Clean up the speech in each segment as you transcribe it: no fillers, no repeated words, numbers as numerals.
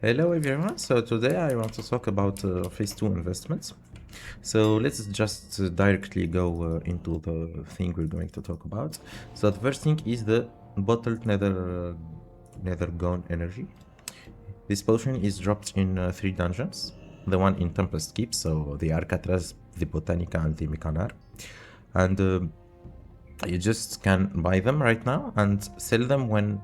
Hello everyone, so today I want to talk about phase 2 investments. So let's just directly go into the thing we're going to talk about. So the first thing is the bottled nethergone energy. This potion is dropped in 3 dungeons. The one in Tempest Keep, so the Arcatraz, the Botanica and the Mikanar. And you just can buy them right now and sell them when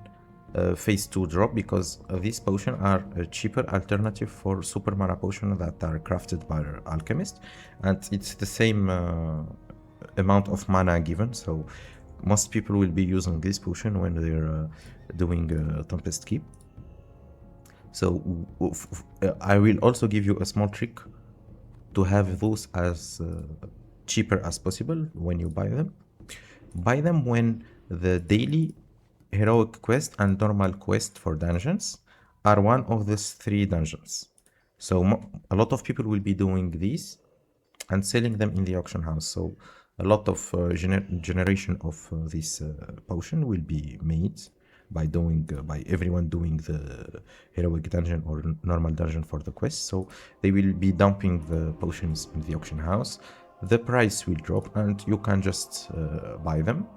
phase 2 drop, because these potions are a cheaper alternative for super mana potions that are crafted by alchemists, and it's the same amount of mana given, so most people will be using this potion when they're doing Tempest Keep. So I will also give you a small trick to have those as cheaper as possible when you buy them. Buy them when the daily heroic quest and normal quest for dungeons are one of these 3 dungeons. So a lot of people will be doing these and selling them in the auction house. So a lot of generation of this potion will be made by everyone doing the heroic dungeon or normal dungeon for the quest. So they will be dumping the potions in the auction house. The price will drop and you can just buy them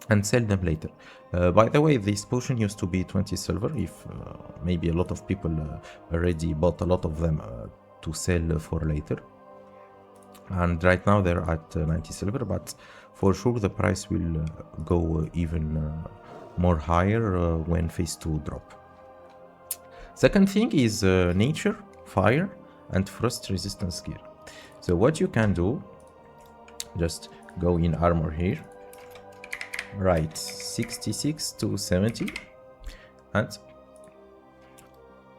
and sell them later. By the way, this potion used to be 20 silver, if maybe a lot of people already bought a lot of them to sell for later. And right now they're at 90 silver, but for sure the price will go even more higher when phase 2 drop. Second thing is nature, fire, and frost resistance gear. So what you can do, just go in armor here, write 66 to 70 and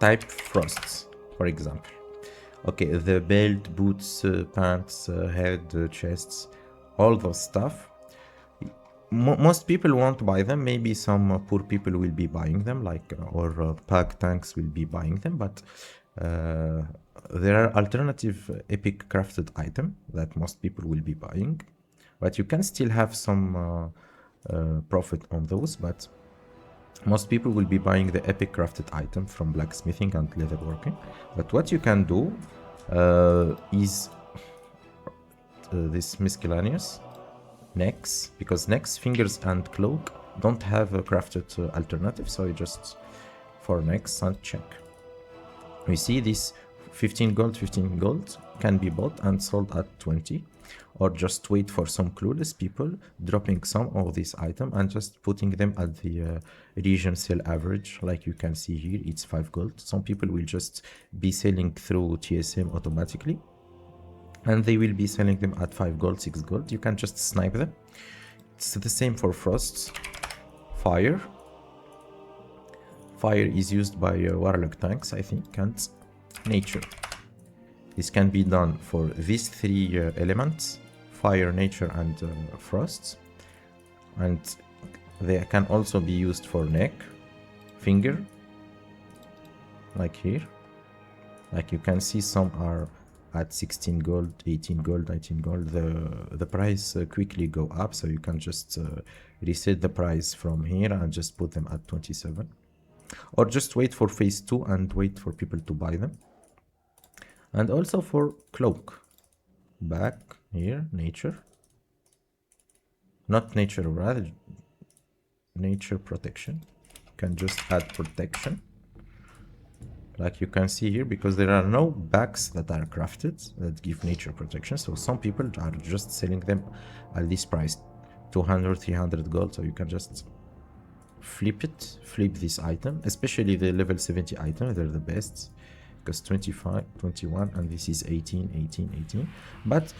type frosts, for example. Okay, the belt, boots, pants, head, chests, all those stuff. Most people won't buy them. Maybe some poor people will be buying them, like or pack tanks will be buying them, but there are alternative epic crafted item that most people will be buying, but you can still have some profit on those, but most people will be buying the epic crafted item from blacksmithing and leatherworking. But what you can do is this miscellaneous necks, because necks, fingers and cloak don't have a crafted alternative, so you just for necks and check. We see this 15 gold can be bought and sold at 20, or just wait for some clueless people dropping some of this item and just putting them at the region sale average. Like you can see here, it's 5 gold. Some people will just be selling through TSM automatically and they will be selling them at 5 gold, 6 gold. You can just snipe them. It's the same for frosts. Fire is used by warlock tanks, I think, and nature. This can be done for these 3 elements: fire, nature and frost, and they can also be used for neck, finger, like here. Like you can see, some are at 16 gold, 18 gold, 19 gold. The price quickly go up, so you can just reset the price from here and just put them at 27, or just wait for phase 2 and wait for people to buy them. And also for cloak, back here, nature, not nature, rather nature protection. You can just add protection, like you can see here, because there are no backs that are crafted that give nature protection. So some people are just selling them at this price, 200, 300 gold. So you can just flip this item, especially the level 70 item. They're the best, because 25, 21, and this is 18, 18, 18. But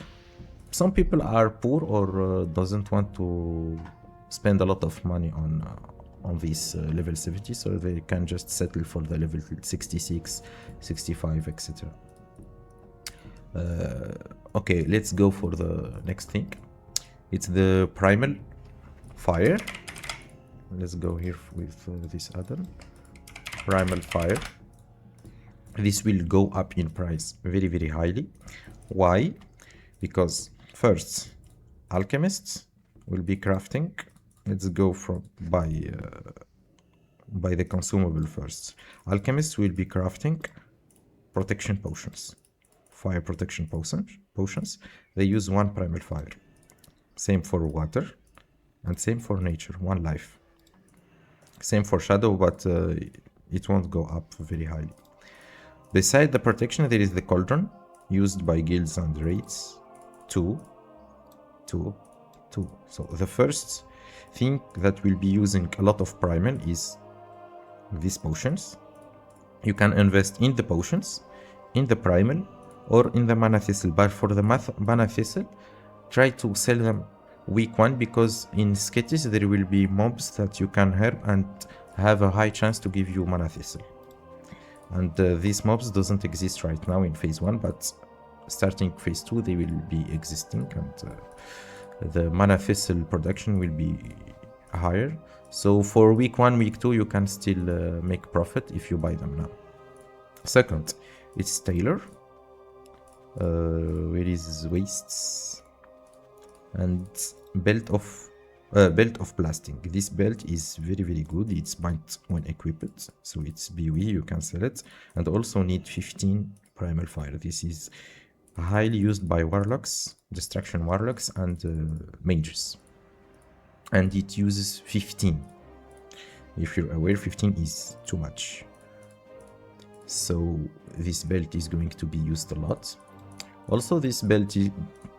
some people are poor or doesn't want to spend a lot of money on this level 70, so they can just settle for the level 66, 65, etc. Okay, let's go for the next thing. It's the primal fire. Let's go here with this add-on, primal fire. This will go up in price very, very highly. Why? Because first, alchemists will be crafting. Let's go by by the consumable first. Alchemists will be crafting protection potions, fire protection potions. They use one primal fire. Same for water, and same for nature, one life. Same for shadow, but it won't go up very highly. Beside the protection, there is the cauldron, used by guilds and raids. 2, 2, 2. So the first thing that will be using a lot of primal is these potions. You can invest in the potions, in the primal, or in the mana thistle. But for the mana thistle, try to sell them week 1, because in sketches there will be mobs that you can herb and have a high chance to give you mana thistle. And these mobs doesn't exist right now in phase 1, but starting phase 2 they will be existing, and the mana thistle production will be higher. So for week 1, week 2 you can still make profit if you buy them now. Second, it's tailor. Where is wastes and belt of blasting. This belt is very good. It's banned when equipped, so it's BOE, you can sell it, and also need 15 primal fire. This is highly used by warlocks, destruction warlocks, and mages, and it uses 15. If you're aware, 15 is too much, so this belt is going to be used a lot. Also, this belt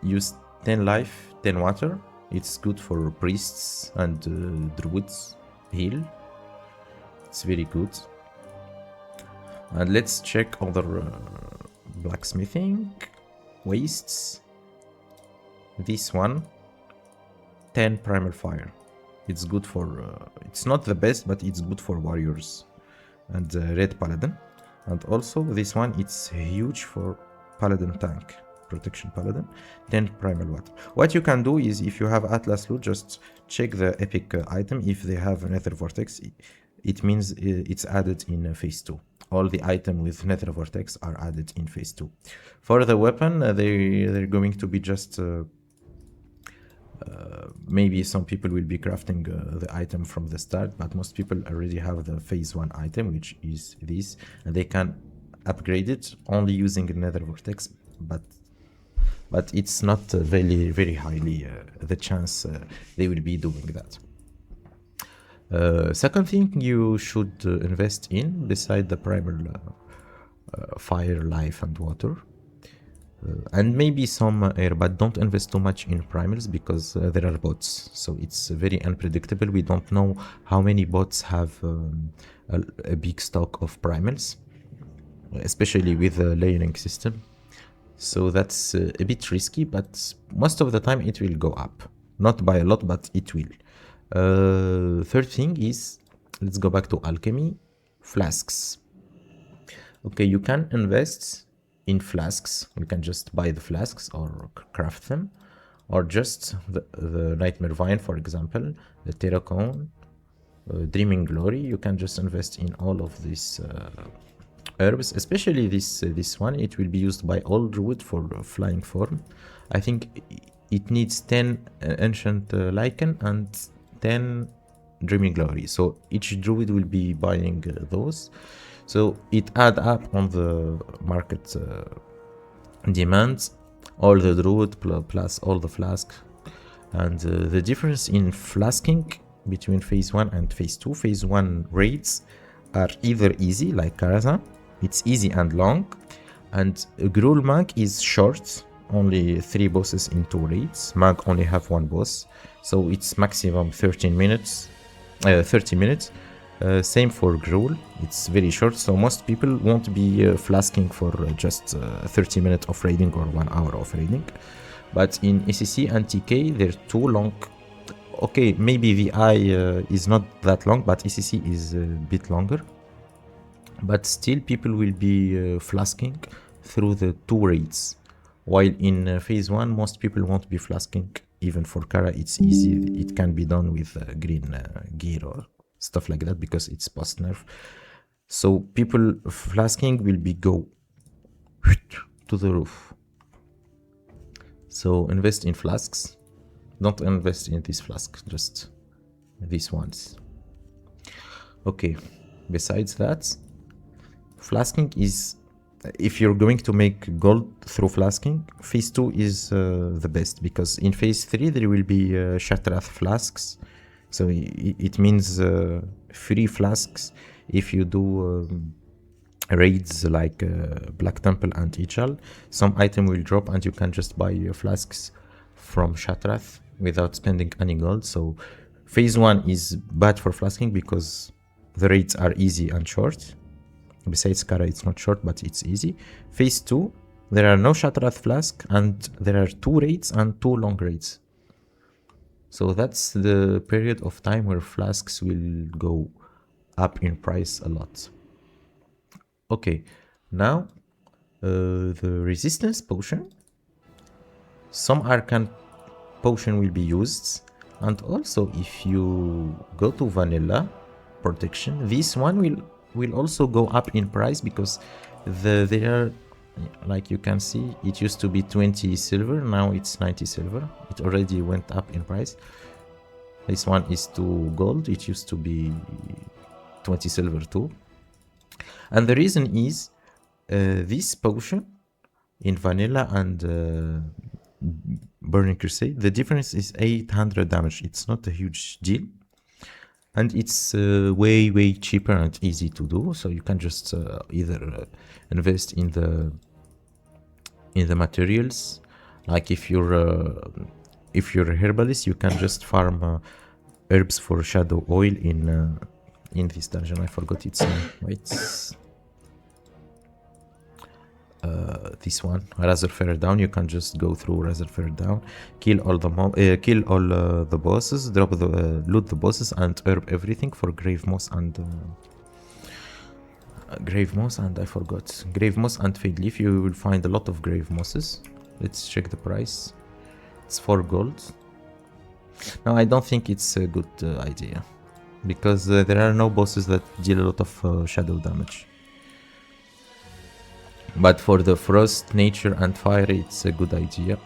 used 10 life, 10 water. It's good for priests and druids. Heal. It's very good. And let's check other blacksmithing. Wastes. This one. 10 primal fire. It's good for... it's not the best, but it's good for warriors and red paladin. And also this one, it's huge for paladin tank. Protection paladin, 10 primal water. What you can do is, if you have Atlas loot, just check the epic item. If they have nether vortex, it means it's added in phase 2. All the items with nether vortex are added in phase 2. For the weapon, they're going to be just maybe some people will be crafting the item from the start, but most people already have the phase 1 item, which is this, and they can upgrade it only using nether vortex, but it's not very highly the chance they will be doing that. Second thing you should invest in, beside the primal fire, life, and water, and maybe some air, but don't invest too much in primals, because there are bots, so it's very unpredictable. We don't know how many bots have a big stock of primals, especially with the layering system. So that's a bit risky, but most of the time it will go up. Not by a lot, but it will. Third thing is, let's go back to alchemy. Flasks. Okay, you can invest in flasks. You can just buy the flasks or craft them. Or just the Nightmare Vine, for example. The Terracone. Dreaming Glory. You can just invest in all of these herbs, especially this one. It will be used by all druid for flying form. I think it needs 10 ancient lichen and 10 dreaming glory, so each druid will be buying those, so it add up on the market demands, all the druid plus all the flask. And the difference in flasking between phase 1 and phase 2, phase 1 raids are either easy, like Karazhan. It's easy and long, and Gruul Mag is short, only 3 bosses in 2 raids. Mag only have 1 boss, so it's maximum 30 minutes. Same for Gruul, it's very short, so most people won't be flasking for just 30 minutes of raiding or 1 hour of raiding. But in ACC and TK, they're too long. Okay, maybe VI is not that long, but ACC is a bit longer. But still people will be flasking through the 2 raids, while in phase 1 most people won't be flasking. Even for Kara it's easy, it can be done with green gear or stuff like that, because it's post nerf. So people flasking will be go to the roof. So invest in flasks, don't invest in this flask, just these ones. Okay, besides that, flasking is, if you're going to make gold through flasking, phase 2 is the best, because in phase 3 there will be Shatrath flasks. So it means free flasks if you do raids like Black Temple and Ichal. Some item will drop and you can just buy flasks from Shatrath without spending any gold. So phase 1 is bad for flasking because the raids are easy and short. Besides Kara, it's not short, but it's easy. Phase 2, there are no Shatrath flask and there are 2 raids and 2 long raids. So that's the period of time where flasks will go up in price a lot. Okay, now the resistance potion. Some arcane potion will be used, and also if you go to vanilla protection, this one will also go up in price, because they are, like you can see, it used to be 20 silver, now it's 90 silver. It already went up in price. This one is 2 gold, it used to be 20 silver too. And the reason is this potion in vanilla and Burning Crusade, the difference is 800 damage. It's not a huge deal, and it's way cheaper and easy to do. So you can just either invest in the materials, like if you're a herbalist, you can just farm herbs for shadow oil in this dungeon. I forgot its name. Wait, this one, Razorfare Down. You can just go through Razorfare Down, kill all the bosses, drop the loot the bosses, and herb everything for Grave Moss and I forgot Grave Moss and Fade Leaf. You will find a lot of Grave Mosses. Let's check the price. It's 4 gold. Now I don't think it's a good idea, because there are no bosses that deal a lot of shadow damage. But for the frost, nature and fire, it's a good idea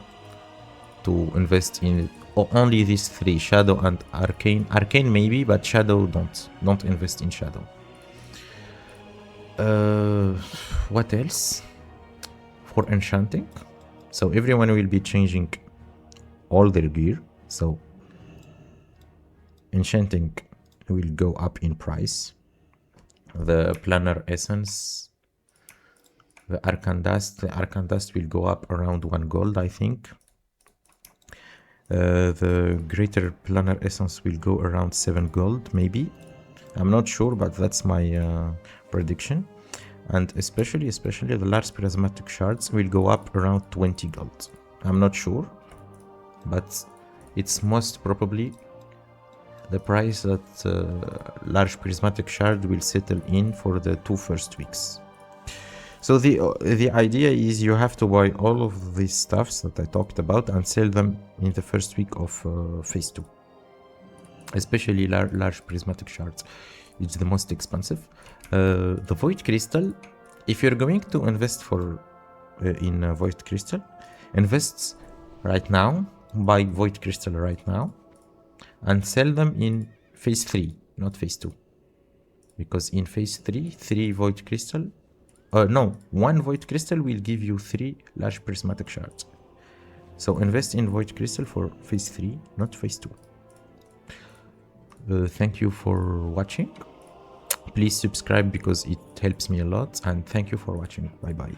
to invest in only these 3, shadow and arcane. Arcane maybe, but shadow don't invest in shadow. What else? For enchanting, so everyone will be changing all their gear, so enchanting will go up in price. The planar essence, the arcane dust will go up around 1 gold, I think. The greater planar essence will go around 7 gold, maybe. I'm not sure, but that's my prediction. And especially the large prismatic shards will go up around 20 gold. I'm not sure, but it's most probably the price that large prismatic shard will settle in for the 2 first weeks. So the idea is you have to buy all of these stuffs that I talked about and sell them in the first week of phase 2. Especially large prismatic shards. It's the most expensive. The Void Crystal, if you're going to invest in Void Crystal, invest right now, buy Void Crystal right now, and sell them in phase 3, not phase 2. Because in phase 3, 3 Void Crystal, no, 1 Void Crystal will give you 3 large prismatic shards. So invest in Void Crystal for phase 3, not phase 2. Thank you for watching. Please subscribe because it helps me a lot, and thank you for watching. Bye bye.